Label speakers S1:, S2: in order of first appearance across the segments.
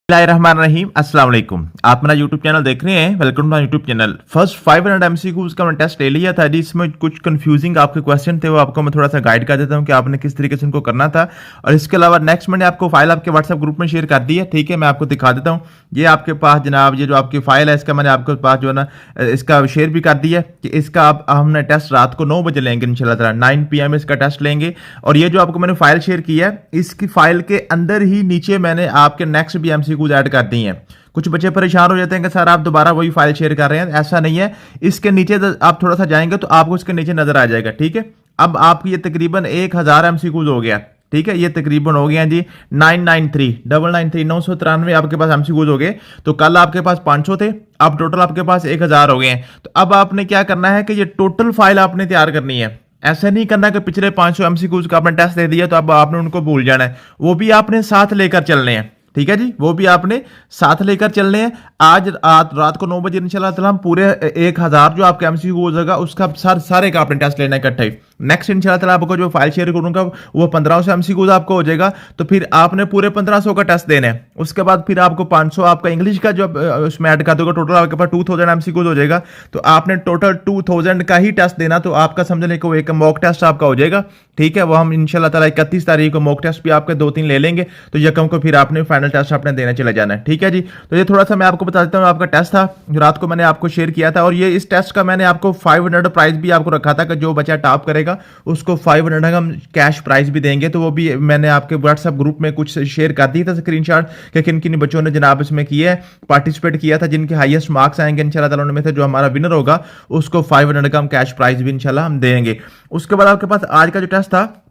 S1: बिस्मिल्लाहिर्रहमानिर्रहीम अस्सलाम वालेकुम। आप मेरा यूट्यूब चैनल देख रहे हैं, welcome to my YouTube channel. First 500 MCQs का मैंने टेस्ट ले लिया था जी। इसमें कुछ कंफ्यूजिंग आपके क्वेश्चन थे, वो आपको मैं थोड़ा सा गाइड कर देता हूं कि आपने किस तरीके से उनको करना था। और इसके अलावा नेक्स्ट मैंने आपको फाइल आपके व्हाट्सएप ग्रुप में शेयर कर दी है, ठीक है। मैं आपको दिखा देता हूँ। ये आपके पास जनाब, ये जो आपकी फाइल है, इसका मैंने आपके पास जो है ना इसका शेयर भी कर दिया कि इसका आप हमने टेस्ट रात को 9 बजे लेंगे इंशाल्लाह ताला, 9 PM इसका टेस्ट लेंगे। और ये जो आपको मैंने फाइल शेयर किया है, इसकी फाइल के अंदर ही नीचे मैंने आपके नेक्स्ट भी एमसीक्यूज ऐड कर दी हैं। कुछ बच्चे परेशान हो जाते हैं कि सर आप दोबारा वही फाइल शेयर कर रहे हैं, ऐसा नहीं है। इसके नीचे आप थोड़ा सा जाएंगे तो आपको इसके नीचे नजर आ जाएगा, ठीक है। अब आपकी ये तकरीबन 1000 एमसीक्यूज हो गया, ठीक है। ये तकरीबन हो गया जी 993 आपके पास एमसीक्यूज हो गए। तो कल आपके पास 500 थे, अब टोटल आपके पास 1000 हो गए हैं। तो अब आपने क्या करना है कि ये टोटल फाइल आपने तैयार करनी है। ऐसा नहीं करना कि पिछले 500 एमसीक्यूज का आपने टेस्ट दे दिया तो अब आपने उनको भूल जाना है। वो भी आपने साथ लेकर चलने हैं, ठीक है जी। वो भी आपने साथ लेकर चलने हैं। आज रात को 9 बजे इंशाल्लाह ताला हम पूरे 1000 जो आपका एमसीक्यू हो जाएगा उसका सारे का आपने टेस्ट लेना है इकट्ठा ही। नेक्स्ट इंशाल्लाह ताला आपको जो फाइल शेयर करूंगा वो 1500 एमसीक्यूज आपको हो जाएगा। तो फिर आपने पूरे 1500 का टेस्ट देना है। उसके बाद फिर आपको 500 आपका इंग्लिश का जो उसमें ऐड कर दोगे, टोटल आपके पास 2000 एमसीक्यूज हो जाएगा। तो आपने टोटल 2000 का ही टेस्ट देना। तो आपका समझ लें कि एक मॉक टेस्ट आपका हो जाएगा, ठीक है। वो हम इंशाल्लाह ताला 31 तारीख को मॉक टेस्ट भी आपके 2-3 ले लेंगे। तो यकम को फिर आपने फाइनल टेस्ट आपने देने चले जाना है, ठीक है जी। तो ये थोड़ा सा मैं आपको बता देता हूँ, आपका टेस्ट था जो रात को मैंने आपको शेयर किया था। और ये इस टेस्ट का मैंने आपको 500 प्राइस भी आपको रखा था कि जो बच्चा टॉप करेगा उसको 500 हम कैश प्राइस भी देंगे। तो वो भी मैंने आपके व्हाट्सएप ग्रुप में कुछ शेयर कर दी था स्क्रीनशॉट कि किन किन बच्चों ने जनाब इसमें किया है, पार्टिसिपेट किया था। जिनके हाईएस्ट मार्क्स आएंगे इंशाल्लाह ताला उनमें से जो हमारा विनर होगा उसको 500 का हम कैश प्राइस भी इंशाल्लाह हम देंगे। उसके बाद आपके पास आज का जो टेस्ट था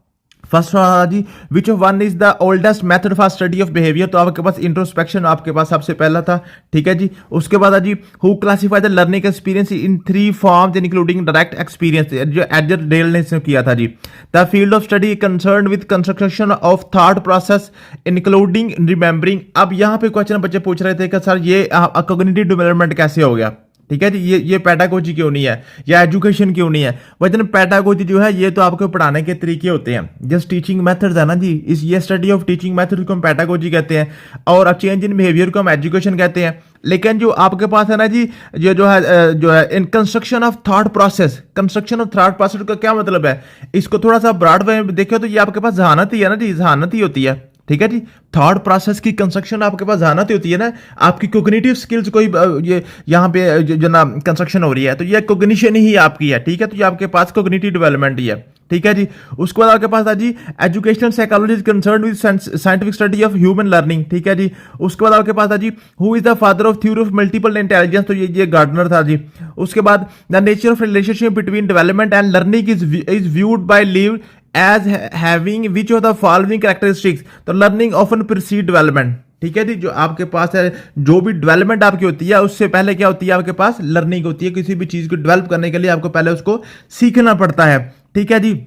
S1: फर्स्ट जी, which of one is the oldest method for study of behaviour. तो आपके पास इंट्रोस्पेक्शन आपके पास सबसे पहला था, ठीक है जी। उसके बाद जी, who classify the learning experience in 3 forms including direct experience, जो एडजर डेल ने किया था जी। The field of study concern with construction of thought process including remembering. अब यहाँ पे क्वेश्चन बच्चे पूछ रहे थे कि सर ये कॉग्निटिव डेवलपमेंट कैसे हो गया, ठीक है जी। ये पेडागोजी क्यों नहीं है या एजुकेशन क्यों नहीं है। वजन पेडागोजी जो है ये तो आपको पढ़ाने के तरीके होते हैं, जस्ट टीचिंग मेथड्स है ना जी। ये स्टडी ऑफ टीचिंग मेथड को हम पेडागोजी कहते हैं और चेंज इन बिहेवियर को हम एजुकेशन कहते हैं। लेकिन जो आपके पास है ना जी, ये जो है in construction of thought process, construction of thought process का क्या मतलब है, इसको थोड़ा सा ब्रॉड वे में देखें तो ये आपके पास जहानत ही है ना जी, जहानत ही होती है, ठीक है जी। थॉट प्रोसेस की कंस्ट्रक्शन आपके पास जहानत होती है ना। आपकी कोग्निटिव स्किल्स कोई ये यहाँ पे जो ना कंस्ट्रक्शन हो रही है तो ये कोग्निशन ही आपकी है, ठीक है। तो ये आपके पास कोग्निटिव डेवलपमेंट ही है, ठीक है जी। उसके बाद आपके पास है जी, educational psychology is concern with scientific study of human learning, ठीक है जी। उसके बाद आपके पास है जी, who is the father of theory of multiple intelligence. तो ये गार्डनर था जी। उसके बाद the nature of relationship between development and learning is viewed by Lev as having which of the following characteristics। तो लर्निंग ऑफन प्रीसीड डेवलपमेंट, ठीक है जी। जो आपके पास है, जो भी डेवलपमेंट आपकी होती है उससे पहले क्या होती है, आपके पास लर्निंग होती है। किसी भी चीज को डेवलप करने के लिए आपको पहले उसको सीखना पड़ता है, ठीक है जी।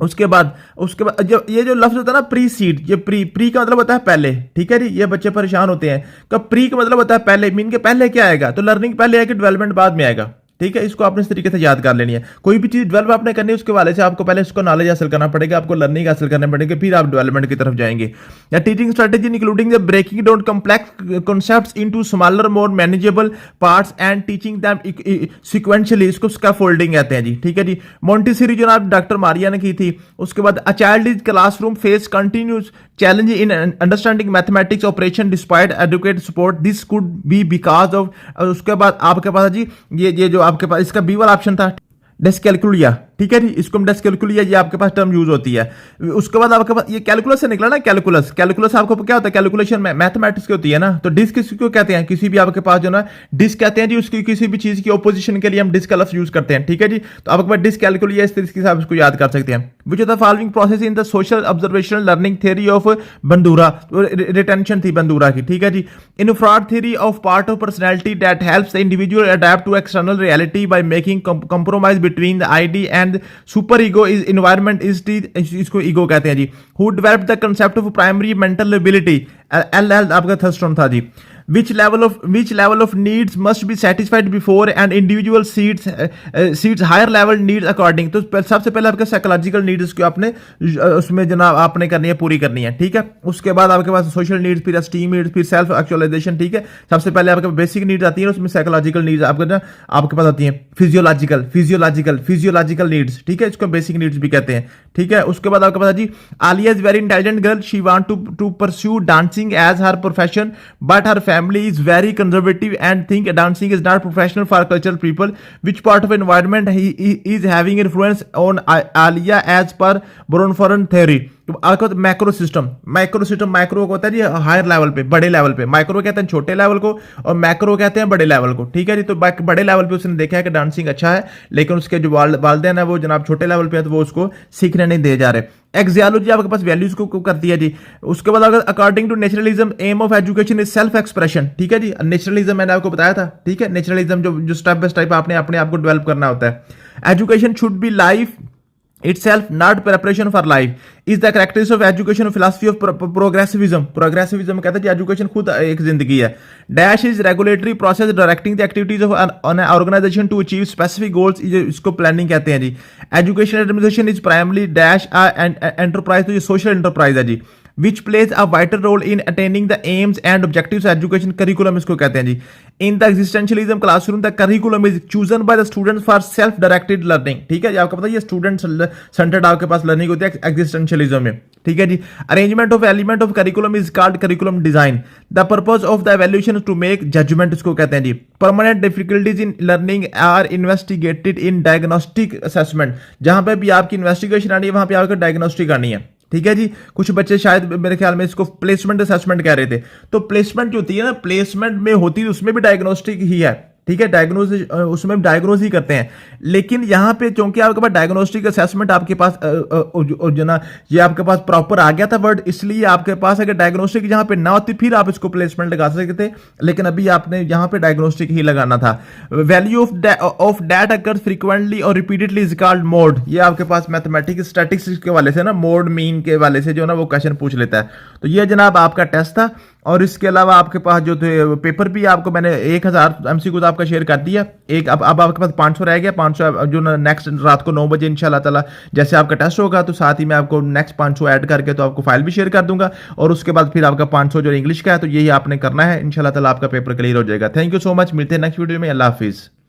S1: उसके बाद जो ये जो लफ्ज होता है ना प्रीसीड, ये प्री का मतलब होता है पहले, ठीक है जी। ये बच्चे परेशान होते हैं कि प्री का मतलब होता है पहले, मीन के पहले क्या आएगा, तो लर्निंग पहले आएगी, डेवलपमेंट बाद में आएगा, ठीक है। इसको आपने इस तरीके से याद कर लेनी है। कोई भी चीज डेवलप आपने करनी है उसके वाले से आपको पहले उसको नॉलेज हासिल करना पड़ेगा, आपको लर्निंग हासिल करने पड़ेगी, फिर आप डेवलपमेंट की तरफ जाएंगे। या teaching strategy including the breaking down complex concepts into smaller more manageable parts and teaching them sequentially, इसको स्कैफोल्डिंग कहते हैं जी, ठीक है जी। मोंटेसरी जो आप डॉक्टर मारिया ने की थी। उसके बाद a child is classroom face continuous challenge in understanding mathematics operation despite adequate support, this could be because of. उसके बाद आपके पास जी, ये जो आपके पास इसका बी वाला ऑप्शन था डिस्कैलकुलिया, ठीक है जी। इसको हम डिस्कैलकुलिया, ये आपके पास टर्म यूज होती है। उसके बाद आपके पास ये कैलकुलस से निकला ना, कैलकुलस आपको क्या होता है, कैलकुलेशन में मैथमेटिक्स की होती है ना। तो डिस्क किसको कहते हैं, किसी भी आपके पास जो ना डिस्क कहते हैं जी, उसकी किसी भी चीज की ऑपोजिशन के लिए हम डिस्क का लफ्ज यूज करते हैं, ठीक है जी। तो आपके पास डिस्कैलकुलिया इस तरीके से आप इसको याद कर सकते हैं। Which of the following process in the social observational learning theory of Bandura, retention थी बंदूरा की, ठीक है जी। In Freud theory of part of personality that helps the individual adapt to external reality by making compromise between the id and super ego is environment is, इसको ego कहते हैं जी। Who developed the concept of primary mental ability, L आपका Thurstone था जी। which level of needs must be satisfied before an individual seats higher level needs according। तो सबसे पहले आपके साइकोलॉजिकल नीड्स को आपने उसमें जनाब आपने करनी है, पूरी करनी है, ठीक है। उसके बाद आपके पास सोशल नीड्स, फिर एस्टीम नीड्स, फिर सेल्फ एक्चुअलाइजेशन, ठीक है। सबसे पहले आपके बेसिक नीड्स आती है, उसमें साइकोलॉजिकल नीड्स आपके पास आती है, फिजियोलॉजिकल नीड्स, ठीक है, इसको बेसिक नीड्स भी कहते हैं, ठीक है। उसके बाद आपके पास जी Alia is very intelligent girl, she want to pursue dancing as her profession but her family is very conservative and think dancing is not professional for cultural people, which part of environment is having influence on Alia as per Bronfenbrenner theory. तो macro system micro को होता है जी higher level पे, बड़े level पे, micro कहते हैं छोटे लेवल को और मैक्रो कहते हैं बड़े लेवल को, ठीक है जी। तो बड़े लेवल पे उसने देखा है कि डांसिंग अच्छा है, लेकिन उसके जो वालिदैन है वो जनाब छोटे लेवल पे है, तो वो उसको सीखने नहीं दे जा रहे। एक्सियोलॉजी आपके पास वैल्यूज को करती है जी। उसके बाद अगर according to naturalism aim of education is self expression, ठीक है जी। नेचुरलिज्म मैंने आपको बताया था, ठीक है। नेचुरलिज्म जो स्टेप बाय स्टेप आपने अपने आप को डेवलप करना होता है। Education should be life itself not preparation for life is the characteristic of education of philosophy of progressivism कहता है कि एजुकेशन खुद एक जिंदगी है। Dash is regulatory process directing the activities of an organization to achieve specific goals, इसको planning कहते हैं जी। Education administration is primary dash enterprise, तो ये सोशल एंटरप्राइज है जी। which plays a vital role in attaining the aims and objectives of education curriculum इसको कहते हैं जी। in the existentialism classroom the curriculum is chosen by the students for self directed learning, ठीक है जी। आपको पता है ये स्टूडेंट सेंटर्ड आपके पास लर्निंग होती है एग्जिस्टेंशियलिज्म में, ठीक है जी। Arrangement of element of curriculum is called curriculum design. The purpose of the evaluation to make judgement इसको कहते हैं जी। Permanent difficulties in learning are investigated in diagnostic assessment, जहां पे भी आपकी इन्वेस्टिगेशन आनी है वहां पे आपको डायग्नोस्टिक आनी है, ठीक है जी। कुछ बच्चे शायद मेरे ख्याल में इसको प्लेसमेंट असेसमेंट कह रहे थे, तो प्लेसमेंट जो होती है ना, प्लेसमेंट में होती है उसमें भी डायग्नोस्टिक ही है, ठीक है। डायग्नोज उसमें डायग्नोज ही करते हैं, लेकिन यहाँ पे चूंकि आपके पास डायग्नोस्टिक असेसमेंट आपके पास जो ना ये आपके पास प्रॉपर आ गया था वर्ड, इसलिए आपके पास अगर डायग्नोस्टिक यहाँ पे ना होती फिर आप इसको प्लेसमेंट लगा सकते थे, लेकिन अभी आपने यहाँ पे डायग्नोस्टिक ही लगाना था। Value of date occurs frequently और रिपीटेडली इज कॉल्ड मोड। ये आपके पास मैथमेटिक्स स्टैटिस्टिक्स के वाले से ना, मोड मीन के वाले से जो ना वो क्वेश्चन पूछ लेता है। तो ये जनाब आपका टेस्ट था, और इसके अलावा आपके पास जो थे पेपर भी आपको मैंने 1000 MCQ आपका शेयर कर दिया। एक अब आपके पास 500 रह गया, 500 जो नेक्स्ट रात को 9 बजे इंशाल्लाह ताला जैसे आपका टेस्ट होगा, तो साथ ही मैं आपको नेक्स्ट 500 ऐड करके तो आपको फाइल भी शेयर कर दूंगा, और उसके बाद फिर आपका 500 जो इंग्लिश का है, तो यही आपने करना है। इंशाल्लाह ताला आपका पेपर क्लियर हो जाएगा। थैंक यू सो मच, मिलते हैं नेक्स्ट वीडियो में। अल्लाह हाफिज़।